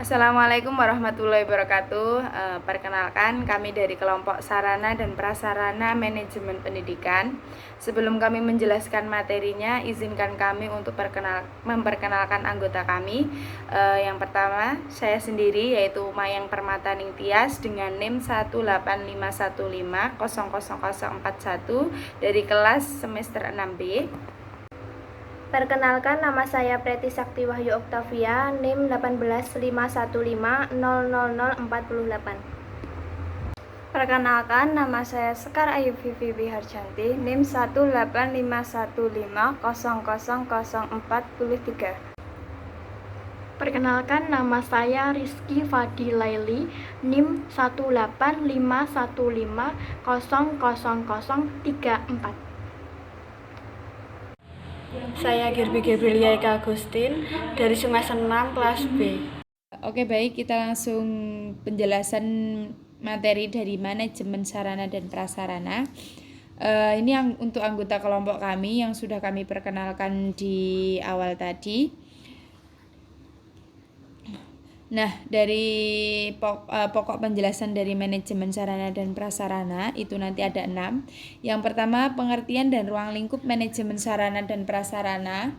Assalamualaikum warahmatullahi wabarakatuh. Perkenalkan, kami dari kelompok Sarana dan Prasarana Manajemen Pendidikan. Sebelum kami menjelaskan materinya, izinkan kami untuk memperkenalkan anggota kami. Yang pertama, saya sendiri yaitu Mayang Permata Ningtyas dengan NIM 18515000041 dari kelas semester 6B. Perkenalkan, nama saya Preti Sakti Wahyu Oktavia, NIM 18515000048. Perkenalkan, nama saya Sekar Ayu Vivi Biharjanti, NIM 18515100043. Perkenalkan, nama saya Rizky Fadi Laili, NIM 18515000034. Saya Girby Gabrilia Eka Agustin dari semester 6 kelas B. Oke, baik, kita langsung penjelasan materi dari manajemen sarana dan prasarana. Ini yang untuk anggota kelompok kami yang sudah kami perkenalkan di awal tadi. Nah, dari pokok penjelasan dari manajemen sarana dan prasarana itu nanti ada 6. Yang pertama, pengertian dan ruang lingkup manajemen sarana dan prasarana.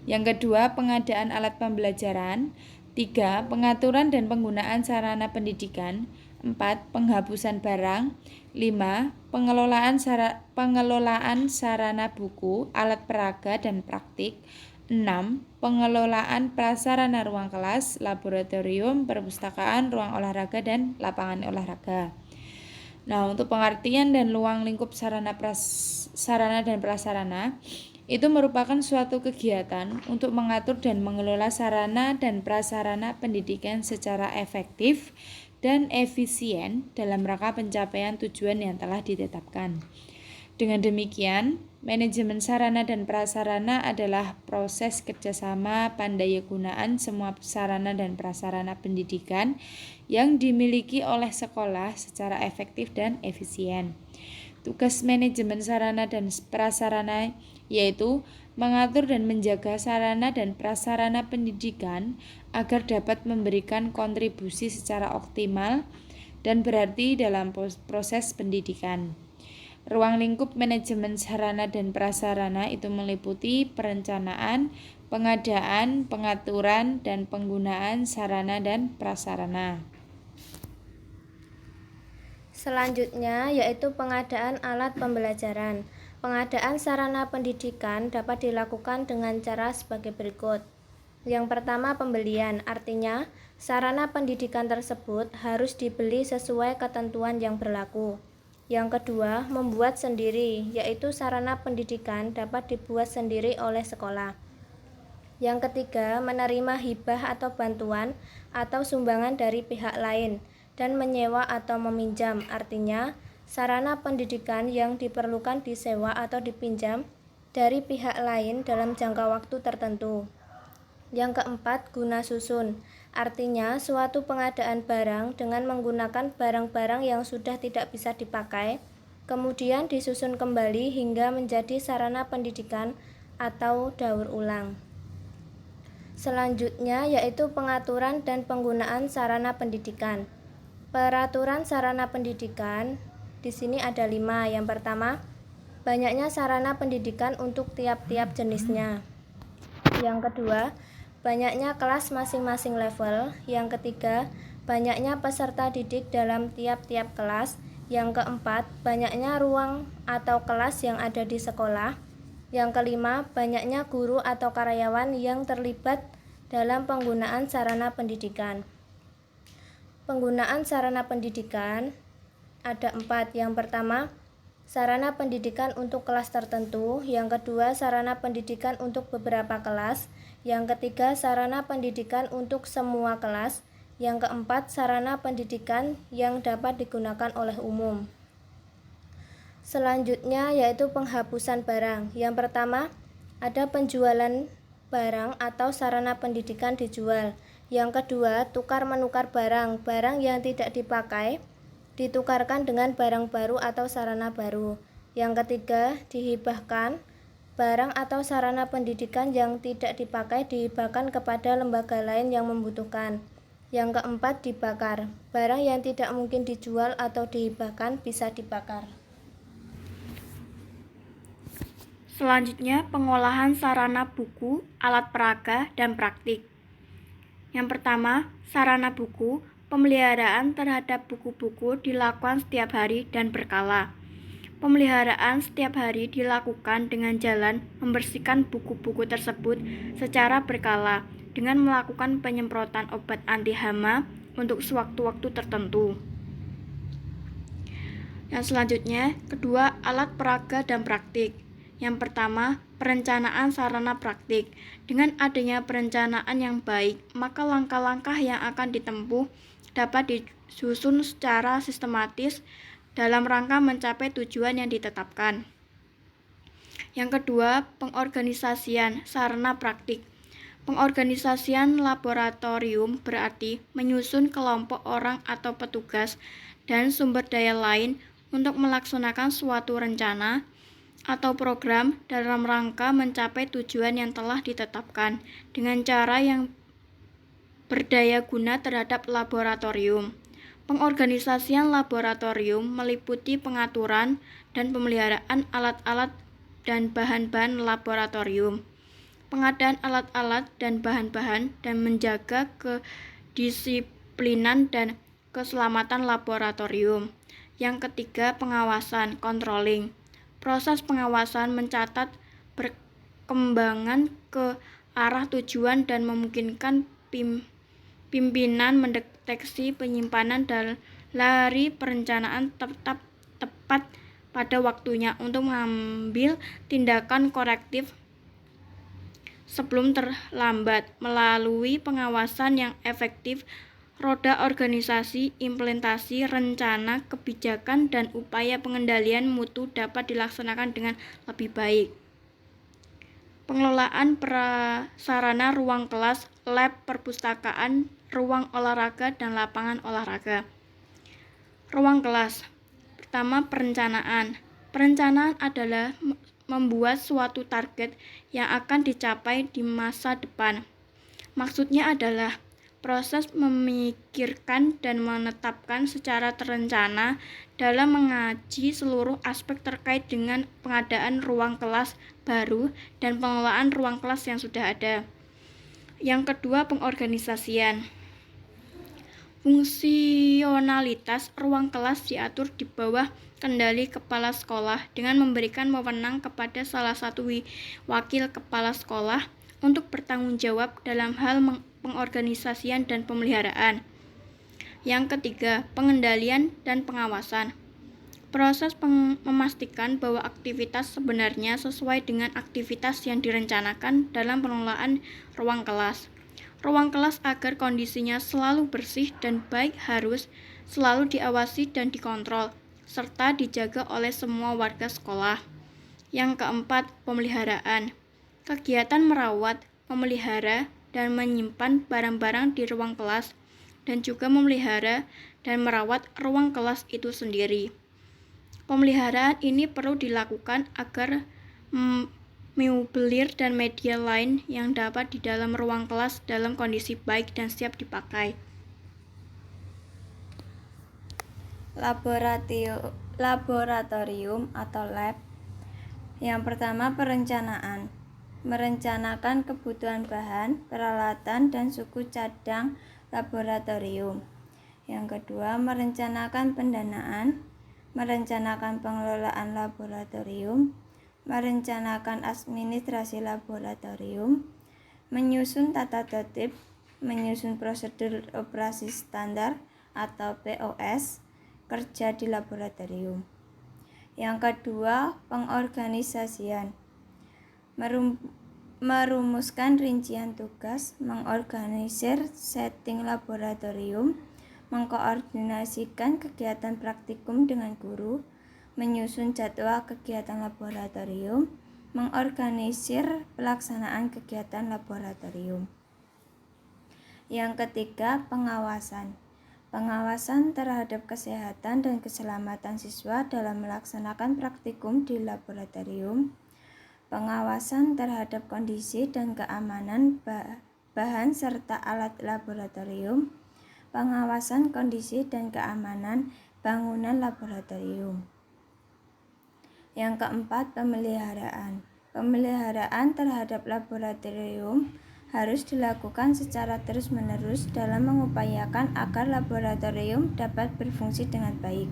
Yang kedua, pengadaan alat pembelajaran. 3. Pengaturan dan penggunaan sarana pendidikan. 4. Penghapusan barang. 5. Pengelolaan sarana buku, alat peraga dan praktik. 6. Pengelolaan prasarana ruang kelas, laboratorium, perpustakaan, ruang olahraga, dan lapangan olahraga. Nah, untuk pengertian dan ruang lingkup sarana dan prasarana itu merupakan suatu kegiatan untuk mengatur dan mengelola sarana dan prasarana pendidikan secara efektif dan efisien dalam rangka pencapaian tujuan yang telah ditetapkan. Dengan demikian, manajemen sarana dan prasarana adalah proses kerjasama pandayagunaan semua sarana dan prasarana pendidikan yang dimiliki oleh sekolah secara efektif dan efisien. Tugas manajemen sarana dan prasarana yaitu mengatur dan menjaga sarana dan prasarana pendidikan agar dapat memberikan kontribusi secara optimal dan berarti dalam proses pendidikan. Ruang lingkup manajemen sarana dan prasarana itu meliputi perencanaan, pengadaan, pengaturan, dan penggunaan sarana dan prasarana. Selanjutnya yaitu pengadaan alat pembelajaran. Pengadaan sarana pendidikan dapat dilakukan dengan cara sebagai berikut. Yang pertama, pembelian, artinya sarana pendidikan tersebut harus dibeli sesuai ketentuan yang berlaku. Yang kedua, membuat sendiri, yaitu sarana pendidikan dapat dibuat sendiri oleh sekolah. Yang ketiga, menerima hibah atau bantuan atau sumbangan dari pihak lain dan menyewa atau meminjam, artinya sarana pendidikan yang diperlukan disewa atau dipinjam dari pihak lain dalam jangka waktu tertentu. Yang keempat, guna susun, artinya suatu pengadaan barang dengan menggunakan barang-barang yang sudah tidak bisa dipakai, kemudian disusun kembali hingga menjadi sarana pendidikan atau daur ulang. Selanjutnya yaitu pengaturan dan penggunaan sarana pendidikan. Peraturan sarana pendidikan di sini ada 5. Yang pertama, banyaknya sarana pendidikan untuk tiap-tiap jenisnya. Yang kedua, banyaknya kelas masing-masing level. Yang ketiga, banyaknya peserta didik dalam tiap-tiap kelas. Yang keempat, banyaknya ruang atau kelas yang ada di sekolah. Yang kelima, banyaknya guru atau karyawan yang terlibat dalam penggunaan sarana pendidikan. Penggunaan sarana pendidikan ada 4. Yang pertama, sarana pendidikan untuk kelas tertentu. Yang kedua, sarana pendidikan untuk beberapa kelas. Yang ketiga, sarana pendidikan untuk semua kelas. Yang keempat, sarana pendidikan yang dapat digunakan oleh umum. Selanjutnya yaitu penghapusan barang. Yang pertama, ada penjualan barang atau sarana pendidikan dijual. Yang kedua, tukar-menukar barang yang tidak dipakai ditukarkan dengan barang baru atau sarana baru. Yang ketiga, dihibahkan, barang atau sarana pendidikan yang tidak dipakai dihibahkan kepada lembaga lain yang membutuhkan. Yang keempat, dibakar. Barang yang tidak mungkin dijual atau dihibahkan bisa dibakar. Selanjutnya, pengolahan sarana buku, alat peraga, dan praktik. Yang pertama, sarana buku. Pemeliharaan terhadap buku-buku dilakukan setiap hari dan berkala. Pemeliharaan setiap hari dilakukan dengan jalan membersihkan buku-buku tersebut secara berkala dengan melakukan penyemprotan obat anti hama untuk sewaktu-waktu tertentu. Yang selanjutnya, kedua, alat peraga dan praktik. Yang pertama, perencanaan sarana praktik. Dengan adanya perencanaan yang baik, maka langkah-langkah yang akan ditempuh dapat disusun secara sistematis dalam rangka mencapai tujuan yang ditetapkan. Yang kedua, pengorganisasian sarana praktik. Pengorganisasian laboratorium berarti menyusun kelompok orang atau petugas dan sumber daya lain untuk melaksanakan suatu rencana atau program dalam rangka mencapai tujuan yang telah ditetapkan dengan cara yang berdaya guna terhadap laboratorium. Pengorganisasian laboratorium meliputi pengaturan dan pemeliharaan alat-alat dan bahan-bahan laboratorium, pengadaan alat-alat dan bahan-bahan, dan menjaga kedisiplinan dan keselamatan laboratorium. Yang ketiga, pengawasan, controlling. Proses pengawasan mencatat perkembangan ke arah tujuan dan memungkinkan pimpinan mendeteksi penyimpanan dari perencanaan tepat pada waktunya untuk mengambil tindakan korektif sebelum terlambat. Melalui pengawasan yang efektif, roda organisasi, implementasi, rencana, kebijakan, dan upaya pengendalian mutu dapat dilaksanakan dengan lebih baik. Pengelolaan prasarana ruang kelas, lab, perpustakaan, ruang olahraga, dan lapangan olahraga. Ruang kelas. Pertama, perencanaan. Perencanaan adalah membuat suatu target yang akan dicapai di masa depan. Maksudnya adalah proses memikirkan dan menetapkan secara terencana dalam mengaji seluruh aspek terkait dengan pengadaan ruang kelas baru dan pengelolaan ruang kelas yang sudah ada. Yang kedua, pengorganisasian. Fungsionalitas ruang kelas diatur di bawah kendali kepala sekolah dengan memberikan wewenang kepada salah satu wakil kepala sekolah untuk bertanggung jawab dalam hal pengorganisasian dan pemeliharaan. Yang ketiga, pengendalian dan pengawasan. Proses memastikan bahwa aktivitas sebenarnya sesuai dengan aktivitas yang direncanakan dalam pengelolaan ruang kelas. Ruang kelas agar kondisinya selalu bersih dan baik harus selalu diawasi dan dikontrol, serta dijaga oleh semua warga sekolah. Yang keempat, pemeliharaan. Kegiatan merawat, memelihara, dan menyimpan barang-barang di ruang kelas, dan juga memelihara dan merawat ruang kelas itu sendiri. Pemeliharaan ini perlu dilakukan agar meubilir dan media lain yang dapat di dalam ruang kelas dalam kondisi baik dan siap dipakai. Laboratorium atau lab. Yang pertama, perencanaan. Merencanakan kebutuhan bahan, peralatan, dan suku cadang laboratorium. Yang kedua, merencanakan pendanaan, merencanakan pengelolaan laboratorium, merencanakan administrasi laboratorium, menyusun tata tertib, menyusun prosedur operasi standar atau POS, kerja di laboratorium. Yang kedua, pengorganisasian. Merumuskan rincian tugas, mengorganisir setting laboratorium, mengkoordinasikan kegiatan praktikum dengan guru, menyusun jadwal kegiatan laboratorium, mengorganisir pelaksanaan kegiatan laboratorium. Yang ketiga, pengawasan. Pengawasan terhadap kesehatan dan keselamatan siswa dalam melaksanakan praktikum di laboratorium. Pengawasan terhadap kondisi dan keamanan bahan serta alat laboratorium. pengawasan kondisi dan keamanan bangunan laboratorium. Yang keempat, pemeliharaan. Pemeliharaan terhadap laboratorium harus dilakukan secara terus-menerus dalam mengupayakan agar laboratorium dapat berfungsi dengan baik.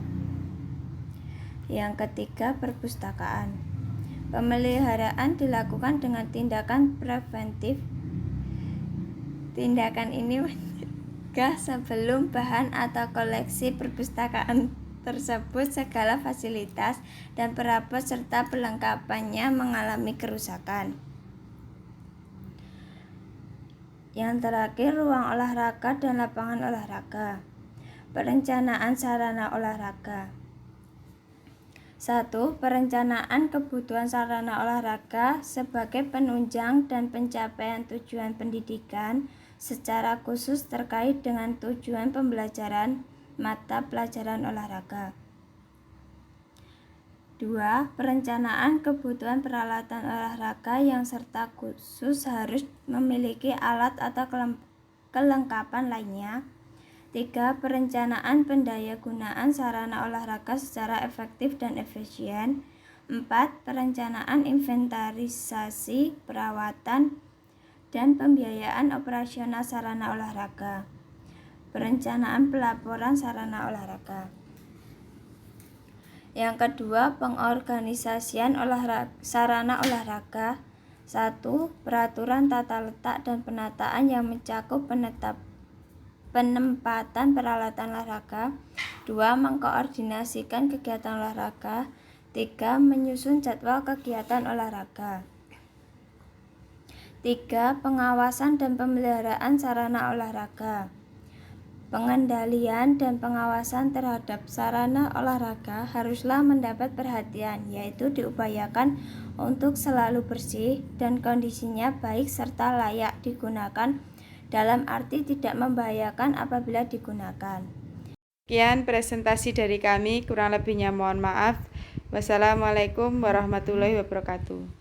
Yang ketiga, perpustakaan. Pemeliharaan dilakukan dengan tindakan preventif. Tindakan ini mencegah sebelum bahan atau koleksi perpustakaan tersebut segala fasilitas dan perabot serta perlengkapannya mengalami kerusakan. Yang terakhir, ruang olahraga dan lapangan olahraga. Perencanaan sarana olahraga. 1. Perencanaan kebutuhan sarana olahraga sebagai penunjang dan pencapaian tujuan pendidikan secara khusus terkait dengan tujuan pembelajaran mata pelajaran olahraga. 2. Perencanaan kebutuhan peralatan olahraga yang serta khusus harus memiliki alat atau kelengkapan lainnya. 3. Perencanaan pendayagunaan sarana olahraga secara efektif dan efisien. 4. Perencanaan inventarisasi, perawatan, dan pembiayaan operasional sarana olahraga. Perencanaan pelaporan sarana olahraga. Yang kedua, pengorganisasian sarana olahraga. 1. Peraturan tata letak dan penataan yang mencakup penempatan peralatan olahraga. 2. Mengkoordinasikan kegiatan olahraga. 3. Menyusun jadwal kegiatan olahraga. 3. Pengawasan dan pemeliharaan sarana olahraga. Pengendalian dan pengawasan terhadap sarana olahraga haruslah mendapat perhatian, yaitu diupayakan untuk selalu bersih dan kondisinya baik serta layak digunakan, dalam arti tidak membahayakan apabila digunakan. Sekian presentasi dari kami, kurang lebihnya mohon maaf. Wassalamualaikum warahmatullahi wabarakatuh.